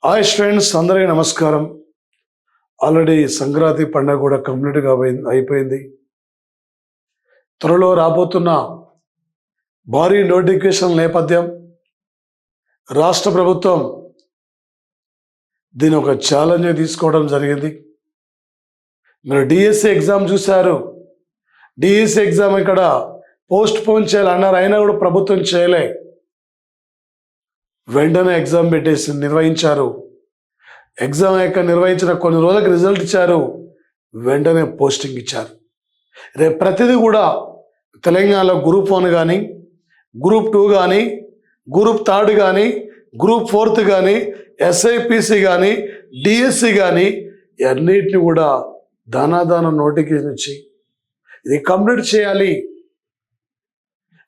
Hi friends, అందరికీ నమస్కారం. Already Sankranti పండుగ కూడా కంప్లీట్గా అయిపోయింది. త్వరలో రాబోతున్న భారీ నోటిఫికేషన్ నేపథ్యం రాష్ట్ర ప్రభుత్వం దీని ఒక ఛాలెంజ్ తీసుకోవడం జరిగింది. మీరు డిఎస్సి ఎగ్జామ్ చూశారు. డిఎస్సి ఎగ్జామ్ ఇక్కడ పోస్ట్ పోన్ చేయాలన్నారు, అయినా కూడా ప్రభుత్వం చేయలే. వెంటనే ఎగ్జామ్ పెట్టేసి నిర్వహించారు. ఎగ్జామ్ నిర్వహించిన కొన్ని రోజులకు రిజల్ట్ ఇచ్చారు, వెంటనే పోస్టింగ్ ఇచ్చారు. రేపు ప్రతిదీ కూడా తెలంగాణలో గ్రూప్ 1 కానీ, గ్రూప్ 2 కానీ, గ్రూప్ 3 కానీ, గ్రూప్ 4 కానీ, ఎస్ఐపిసి కానీ, డిఎస్సి కానీ అన్నిటిని కూడా దానాదాన నోటిఫికేషన్ ఇచ్చి ఇది కంప్లీట్ చేయాలి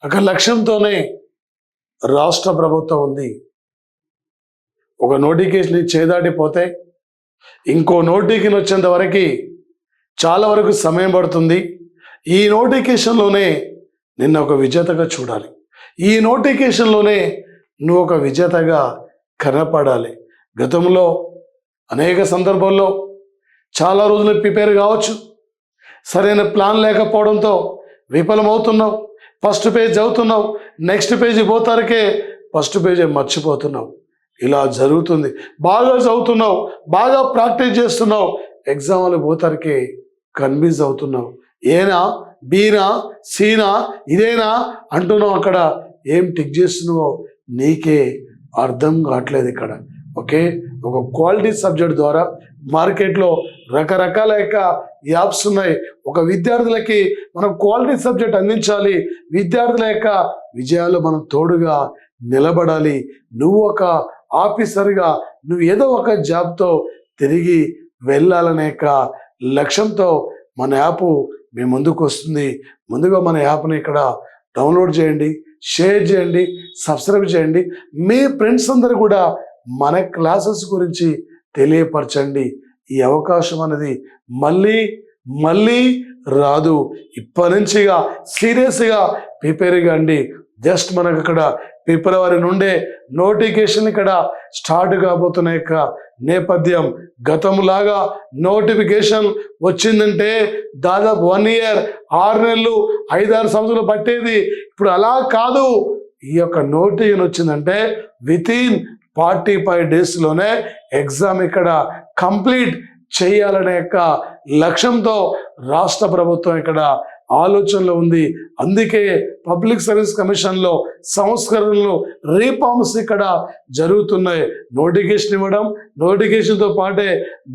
ఒక లక్ష్యంతోనే రాష్ట్ర ప్రభుత్వం ఉంది. ఒక నోటిఫికేషన్ చేదాటిపోతే ఇంకో నోటిఫికేషన్ వచ్చేంత వరకు చాలా వరకు సమయం పడుతుంది. ఈ నోటిఫికేషన్లోనే నిన్న ఒక విజేతగా చూడాలి. ఈ నోటిఫికేషన్లోనే నువ్వు ఒక విజేతగా కనపడాలి. గతంలో అనేక సందర్భాల్లో చాలా రోజులు ప్రిపేర్ కావచ్చు, సరైన ప్లాన్ లేకపోవడంతో విఫలమవుతున్నావు. ఫస్ట్ పేజ్ చదువుతున్నావు, నెక్స్ట్ పేజీ పోతారికే ఫస్ట్ పేజీ మర్చిపోతున్నావు. ఇలా జరుగుతుంది. బాగా చదువుతున్నావు, బాగా ప్రాక్టీస్ చేస్తున్నావు, ఎగ్జామ్లు పోతారికే కన్ఫ్యూజ్ అవుతున్నావు. ఏనా, బీనా, సీనా, ఇదేనా అంటున్నావు. అక్కడ ఏం టిక్ చేస్తున్నావో నీకే అర్థం కావట్లేదు. ఇక్కడ ఒక క్వాలిటీ సబ్జెక్ట్ ద్వారా మార్కెట్లో రకరకాల యాప్స్ ఉన్నాయి. ఒక విద్యార్థులకి మనం క్వాలిటీ సబ్జెక్ట్ అందించాలి. విద్యార్థుల విజయాలు మనం తోడుగా నిలబడాలి. నువ్వు ఒక ఆఫీసర్గా నువ్వు ఏదో ఒక జాబ్తో తిరిగి వెళ్ళాలనే లక్ష్యంతో మన యాప్ మీ ముందుకు వస్తుంది. ముందుగా మన యాప్ని ఇక్కడ డౌన్లోడ్ చేయండి, షేర్ చేయండి, సబ్స్క్రైబ్ చేయండి. మీ ఫ్రెండ్స్ అందరూ కూడా మన క్లాసెస్ గురించి తెలియపరచండి. ఈ అవకాశం అనేది మళ్ళీ మళ్ళీ రాదు. ఇప్పటి నుంచిగా సీరియస్గా ప్రిపేర్ కాండి. జస్ట్ మనకు ఇక్కడ ఫిబ్రవరి నుండే నోటిఫికేషన్ ఇక్కడ స్టార్ట్ కాబోతున్న నేపథ్యం. గతంలాగా నోటిఫికేషన్ వచ్చిందంటే దాదాపు 1 ఇయర్, 6 నెలలు, 5-6 సంవత్సరాలు పట్టేది. ఇప్పుడు అలా కాదు. ఈ నోటిఫికేషన్ వచ్చిందంటే వితిన్ 45 డేస్లోనే ఎగ్జామ్ ఇక్కడ కంప్లీట్ చేయాలనే లక్ష్యంతో రాష్ట్ర ప్రభుత్వం ఇక్కడ ఆలోచనలో ఉంది. అందుకే పబ్లిక్ సర్వీస్ కమిషన్లో సంస్కరణలు, రీఫార్మ్స్ ఇక్కడ జరుగుతున్నాయి. నోటిఫికేషన్ ఇవ్వడం, నోటిఫికేషన్తో పాటే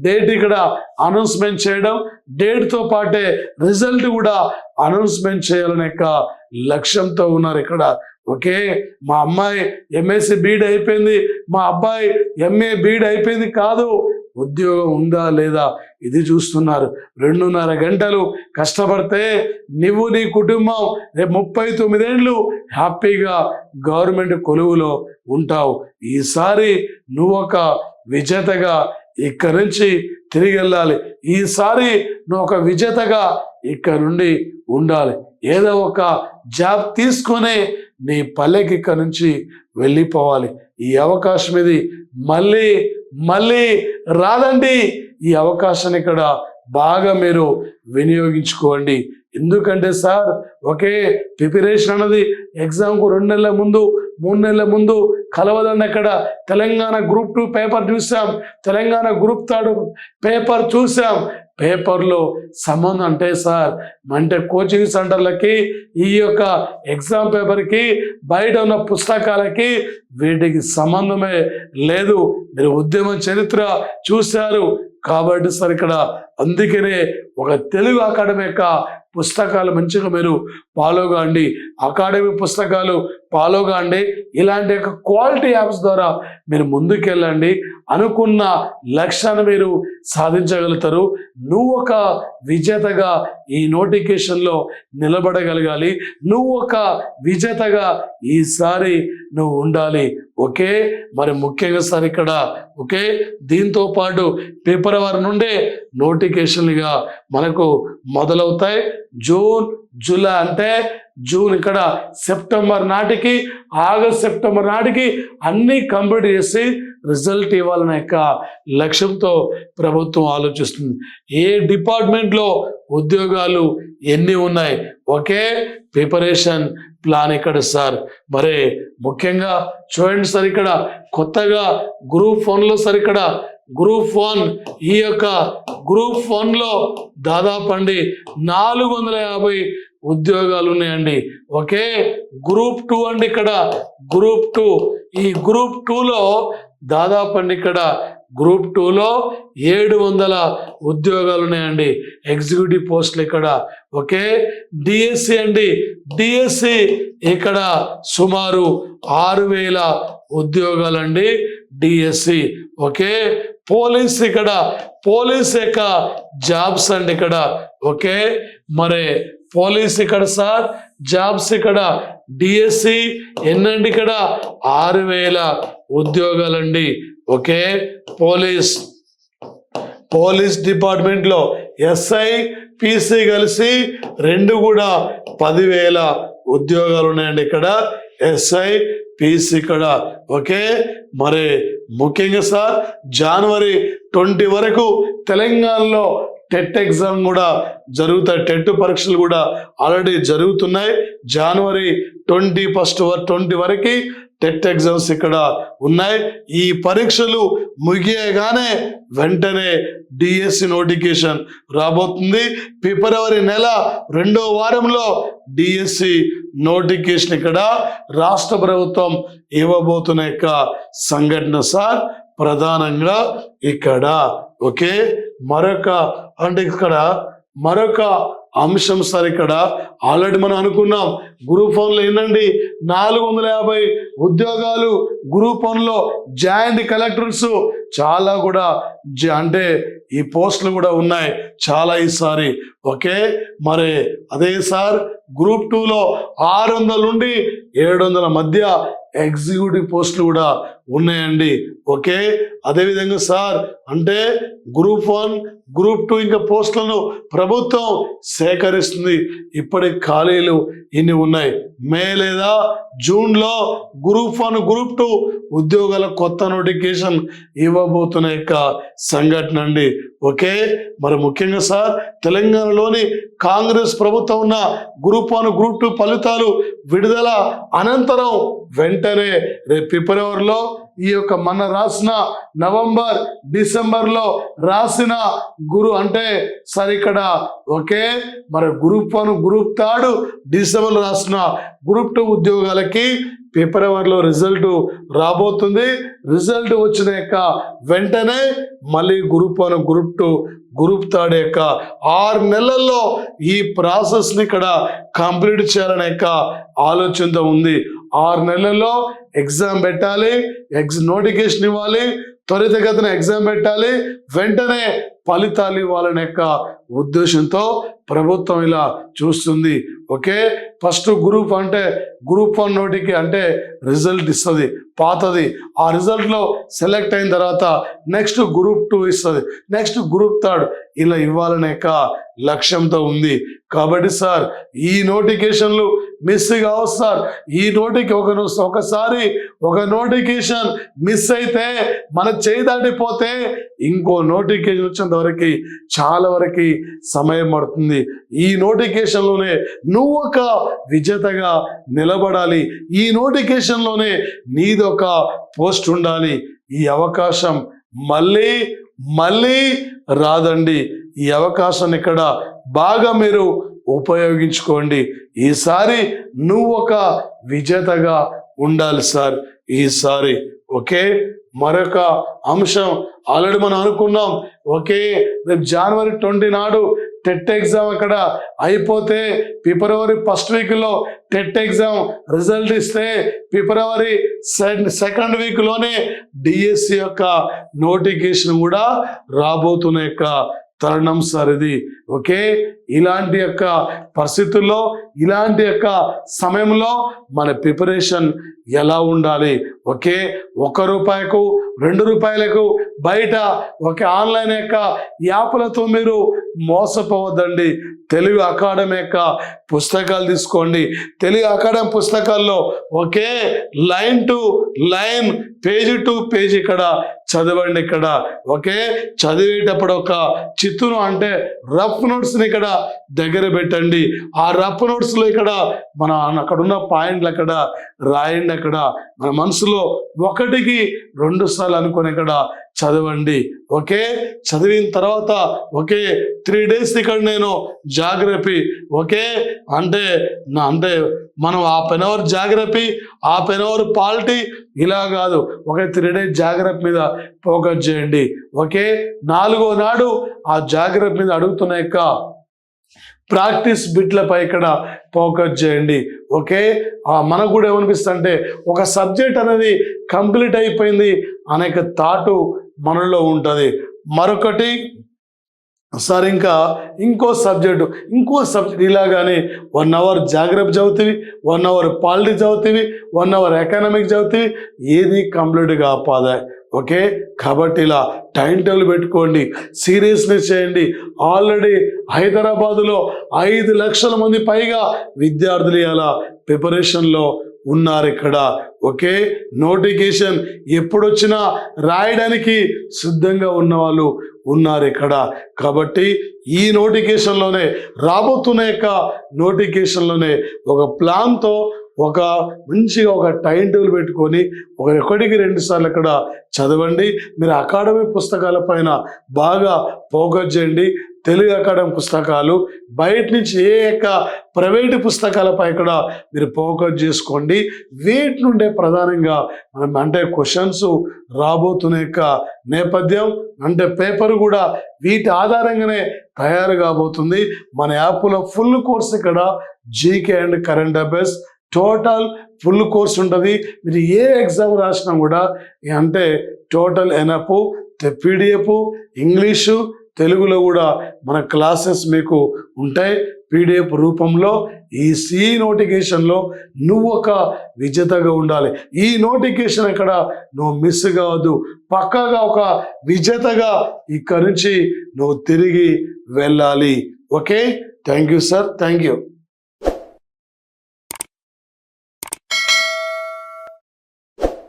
డేట్ ఇక్కడ అనౌన్స్మెంట్ చేయడం, డేట్తో పాటే రిజల్ట్ కూడా అనౌన్స్మెంట్ చేయాలనే లక్ష్యంతో ఉన్నారు ఇక్కడ. మా అమ్మాయి ఎంఎస్సి బీఈడి అయిపోయింది, మా అబ్బాయి ఎంఏ బీఈడి అయిపోయింది కాదు, ఉద్యోగం ఉందా లేదా ఇది చూస్తున్నారు. 2.5 గంటలు కష్టపడితే నువ్వు, నీ కుటుంబం రేపు 39 ఏళ్ళు హ్యాపీగా గవర్నమెంట్ కొలువులో ఉంటావు. ఈసారి నువ్వు ఒక విజేతగా ఇక్కడి నుంచి తిరిగి వెళ్ళాలి. ఈసారి నువ్వు ఒక విజేతగా ఇక్కడ నుండి ఉండాలి. ఏదో ఒక జాబ్ తీసుకొని నీ పల్లెకి ఇక్కడ నుంచి వెళ్ళిపోవాలి. ఈ అవకాశం ఇది మళ్ళీ మళ్ళీ రాదండి. ఈ అవకాశాన్ని ఇక్కడ బాగా మీరు వినియోగించుకోండి. ఎందుకంటే సార్ ప్రిపరేషన్ అన్నది ఎగ్జామ్కు 2 నెలల ముందు, 3 నెలల ముందు కలవదండి. అక్కడ తెలంగాణ గ్రూప్ 2 పేపర్ చూసాం, తెలంగాణ గ్రూప్ 3 పేపర్ చూసాం. పేపర్లో సంబంధం అంటే సార్ అంటే కోచింగ్ సెంటర్లకి, ఈ ఎగ్జామ్ పేపర్కి, బయట ఉన్న పుస్తకాలకి వీటికి సంబంధమే లేదు. మీరు ఉద్యమ చరిత్ర చూశారు కాబట్టి సార్ ఇక్కడ అందుకనే ఒక తెలుగు అకాడమీ పుస్తకాలు మంచిగా మీరు ఫాలో కాండి. అకాడమీ పుస్తకాలు ఫాలో కాండి. ఇలాంటి క్వాలిటీ యాప్స్ ద్వారా మీరు ముందుకెళ్ళండి. అనుకున్న లక్ష్యాన్ని మీరు సాధించగలుగుతారు. నువ్వు ఒక విజేతగా ఈ నోటిఫికేషన్లో నిలబడగలగాలి. నువ్వు ఒక విజేతగా ఈసారి నువ్వు ఉండాలి. మరి ముఖ్యంగా సార్ ఇక్కడ దీంతో పాటు ఫిబ్రవరి నుండే నోటిఫికేషన్లుగా మనకు మొదలవుతాయి. జూన్, జూలై అంటే జూన్ ఇక్కడ సెప్టెంబర్ నాటికి, ఆగస్ట్, సెప్టెంబర్ నాటికి అన్నీ కంప్లీట్ చేసి రిజల్ట్ ఇవ్వాలనే యొక్క లక్ష్యంతో ప్రభుత్వం ఆలోచిస్తుంది. ఏ డిపార్ట్మెంట్లో ఉద్యోగాలు ఎన్ని ఉన్నాయి, ఒకే ప్రిపరేషన్ ప్లాన్ ఇక్కడ సార్. మరి ముఖ్యంగా చూడండి సార్, ఇక్కడ కొత్తగా గ్రూప్ 1లో సార్, ఇక్కడ గ్రూప్ 1 ఈ యొక్క గ్రూప్ 1లో దాదాపు అండి 450 ఉద్యోగాలు ఉన్నాయండి. ఓకే, గ్రూప్ 2 అండి, ఇక్కడ గ్రూప్ 2, ఈ గ్రూప్ 2లో దాదాపు అండి ఇక్కడ గ్రూప్ 2లో 700 ఉద్యోగాలు ఉన్నాయండి, ఎగ్జిక్యూటివ్ పోస్టులు ఇక్కడ. ఓకే, డిఎస్సి అండి, డిఎస్సి ఇక్కడ సుమారు 6000 ఉద్యోగాలండి డిఎస్సి. ఓకే, పోలీస్, ఇక్కడ పోలీస్ యొక్క జాబ్స్ అండి ఇక్కడ. ఓకే, మరి పోలీస్ ఇక్కడ సార్ జాబ్స్ ఇక్కడ డిఎస్సి ఎన్నండి, ఇక్కడ 6000 ఉద్యోగాలండి. ఓకే, పోలీస్ డిపార్ట్మెంట్లో ఎస్ఐ పిసి కలిసి 2 కూడా 10,000 ఉద్యోగాలు ఉన్నాయండి ఇక్కడ, ఎస్ఐ పిసి ఇక్కడ. ఓకే, మరి ముఖ్యంగా సార్ జనవరి 20 వరకు తెలంగాణలో టెట్ ఎగ్జామ్ కూడా జరుగుతాయి, టెట్ పరీక్షలు కూడా ఆల్రెడీ జరుగుతున్నాయి. జనవరి 20 వరకు టెట్ ఎగ్జామ్స్ ఇక్కడ ఉన్నాయి. ఈ పరీక్షలు ముగియగానే వెంటనే డిఎస్సి నోటిఫికేషన్ రాబోతుంది. ఫిబ్రవరి నెల 2వ వారంలో డిఎస్సి నోటిఫికేషన్ ఇక్కడ రాష్ట్ర ప్రభుత్వం ఇవ్వబోతున్న యొక్క సంఘటన సార్ ప్రధానంగా ఇక్కడ. ఓకే, మరొక అంశం సార్, ఇక్కడ ఆల్రెడీ మనం అనుకున్నాం గ్రూప్ 1లో ఏంటండి 450 ఉద్యోగాలు, గ్రూప్ 1లో జాయింట్ కలెక్టర్స్ చాలా కూడా అంటే ఈ పోస్టులు కూడా ఉన్నాయి చాలా ఈసారి. ఓకే, మరి అదే సార్ గ్రూప్ 2లో 600 నుండి 700 మధ్య ఎగ్జిక్యూటివ్ పోస్టులు కూడా ఉన్నాయండి. ఓకే, అదేవిధంగా సార్ అంటే గ్రూప్ 1 గ్రూప్ 2 ఇంకా పోస్టులను ప్రభుత్వం సేకరిస్తుంది. ఇప్పటి ఖాళీలు ఇన్ని ఉన్నాయి. మే లేదా జూన్లో గ్రూప్ 1 గ్రూప్ 2 ఉద్యోగాల కొత్త నోటిఫికేషన్ ఇవ్వబోతున్న యొక్క సంఘటన అండి. ఓకే, మరి ముఖ్యంగా సార్ తెలంగాణలోని కాంగ్రెస్ ప్రభుత్వం ఉన్న గ్రూప్ 1 గ్రూప్ 2 ఫలితాలు విడుదల అనంతరం వెంటనే రేపు ఫిబ్రవరిలో ఈ యొక్క మన రాసిన నవంబర్ డిసెంబర్లో రాసిన అంటే సార్ ఇక్కడ. ఓకే, మరి గ్రూప్ 1 గ్రూప్ 3 డిసెంబర్లో రాసిన గ్రూప్ 2 ఉద్యోగాలకి ఫిబ్రవరిలో రిజల్ట్ రాబోతుంది. రిజల్ట్ వచ్చిన యొక్క వెంటనే మళ్ళీ గ్రూప్ 1 గ్రూప్ 2 గ్రూప్ 3 యొక్క 6 నెలల్లో ఈ ప్రాసెస్ని ఇక్కడ కంప్లీట్ చేయాలనే యొక్క ఆలోచనతో ఉంది. 6 నెలల్లో ఎగ్జామ్ పెట్టాలి, నోటిఫికేషన్ ఇవ్వాలి, త్వరితగతిన ఎగ్జామ్ పెట్టాలి, వెంటనే ఫలితాలు ఇవ్వాలనే యొక్క ఉద్దేశంతో ప్రభుత్వం ఇలా చూస్తుంది. ఓకే, ఫస్ట్ గ్రూప్ 1 నోటికి అంటే రిజల్ట్ ఇస్తుంది పాతది. ఆ రిజల్ట్లో సెలెక్ట్ అయిన తర్వాత నెక్స్ట్ గ్రూప్ 2 ఇస్తుంది, నెక్స్ట్ గ్రూప్ 3 ఇలా ఇవ్వాలనే యొక్క లక్ష్యంతో ఉంది. కాబట్టి సార్ ఈ నోటిఫికేషన్లు మిస్ కావచ్చు సార్. ఈ ఒకసారి ఒక నోటిఫికేషన్ మిస్ అయితే మన చేయి దాటిపోతే ఇంకో నోటిఫికేషన్ వచ్చేంత వరకు చాలా వరకు సమయం పడుతుంది. ఈ నోటిఫికేషన్లోనే నువ్వు ఒక విజేతగా నిలబడాలి, ఈ నోటిఫికేషన్లోనే నీదొక పోస్ట్ ఉండాలి. ఈ అవకాశం మళ్ళీ రాదండి. ఈ అవకాశాన్ని ఇక్కడ బాగా మీరు ఉపయోగించుకోండి. ఈసారి నువ్వు ఒక విజేతగా ఉండాలి సార్ ఈసారి. ఓకే, మరొక అంశం ఆల్రెడీ మనం అనుకున్నాం. ఓకే, రేపు జనవరి 20 నాడు టెట్ ఎగ్జామ్ అక్కడ అయిపోతే ఫిబ్రవరి 1st వీక్లో టెట్ ఎగ్జామ్ రిజల్ట్ ఇస్తే ఫిబ్రవరి 2nd వీక్లోనే డిఎస్సి యొక్క నోటిఫికేషన్ కూడా రాబోతున్న యొక్క తరుణం సార్ ఇది. ఓకే, ఇలాంటి యొక్క పరిస్థితుల్లో ఇలాంటి యొక్క సమయంలో మన ప్రిపరేషన్ ఎలా ఉండాలి? ఓకే, ₹1 2 బయట ఒక ఆన్లైన్ యొక్క యాప్లతో మీరు మోసపోవద్దండి. తెలుగు అకాడమీ యొక్క పుస్తకాలు తీసుకోండి. తెలుగు అకాడమీ పుస్తకాల్లో ఒకే line to line, page to page ఇక్కడ చదవండి. ఇక్కడ ఒకే చదివేటప్పుడు ఒక చిత్తును అంటే రఫ్ నోట్స్ని ఇక్కడ దగ్గర పెట్టండి. ఆ రఫ్ నోట్స్లో ఇక్కడ మన అక్కడ ఉన్న పాయింట్లు అక్కడ రాయండి. అక్కడ మన మనసులో 1కి 2 సార్లు అనుకొని ఇక్కడ చదవండి. ఓకే, చదివిన తర్వాత ఓకే 3 days ఇక్కడ నేను జాగ్రఫీ ఓకే అంటే మనం half an hour geography, half an hour polity ఇలా కాదు, ఒక 3 days జాగ్రఫీ మీద ఫోకస్ చేయండి. ఓకే, 4వ నాడు ఆ జాగ్రఫీ మీద అడుగుతున్న యొక్క ప్రాక్టీస్ బిట్లపై ఇక్కడ ఫోకస్ చేయండి. ఓకే, మనకు కూడా ఏమనిపిస్తుంది అంటే ఒక సబ్జెక్ట్ అనేది కంప్లీట్ అయిపోయింది అనేక థాటు మనలో ఉంటుంది. మరొకటి సార్ ఇంకో సబ్జెక్టు ఇలాగానే 1 hour జాగ్రఫీ చదువుతీవి, 1 hour పాలిటీ చదువుతీవి, 1 hour ఎకనామిక్ చదువుతీవి, ఏది కంప్లీట్గా ఆపాదా. ఓకే, కాబట్టి ఇలా టైం టేబుల్ పెట్టుకోండి, సీరియస్నెస్ చేయండి. ఆల్రెడీ హైదరాబాదులో 5 లక్షల మంది పైగా విద్యార్థులు ఇలా ప్రిపరేషన్లో ఉన్నారు ఇక్కడ. ఓకే, నోటిఫికేషన్ ఎప్పుడొచ్చినా రాయడానికి సిద్ధంగా ఉన్న వాళ్ళు ఉన్నారు ఇక్కడ. కాబట్టి ఈ నోటిఫికేషన్లోనే రాబోతున్న యొక్క నోటిఫికేషన్లోనే ఒక ప్లాన్తో ఒక మంచిగా ఒక టైం టేబుల్ పెట్టుకొని 1కి 2 సార్లు అక్కడ చదవండి. మీరు అకాడమీ పుస్తకాల పైన బాగా ఫోకస్ చేయండి. తెలుగు అకాడమీ పుస్తకాలు బయట నుంచి ఏ యొక్క ప్రైవేటు పుస్తకాలపై కూడా మీరు ఫోకస్ చేసుకోండి. వీటి నుండే ప్రధానంగా మనం అంటే క్వశ్చన్స్ రాబోతున్న యొక్క నేపథ్యం అంటే పేపర్ కూడా వీటి ఆధారంగానే తయారు కాబోతుంది. మన యాప్లో ఫుల్ కోర్స్ ఇక్కడ GK and current affairs total full course ఉంటుంది. మీరు ఏ ఎగ్జామ్ రాసినా కూడా అంటే టోటల్ ఎనఫ్ పీడిఎఫ్ ఇంగ్లీషు తెలుగులో కూడా మన క్లాసెస్ మీకు ఉంటాయి పీడిఎఫ్ రూపంలో. ఈ నోటిఫికేషన్లో నువ్వు ఒక విజేతగా ఉండాలి. ఈ నోటిఫికేషన్ అక్కడ నువ్వు మిస్ కావద్దు. పక్కాగా ఒక విజేతగా ఇక్కడి నుంచి నువ్వు తిరిగి వెళ్ళాలి. Okay, thank you sir, thank you.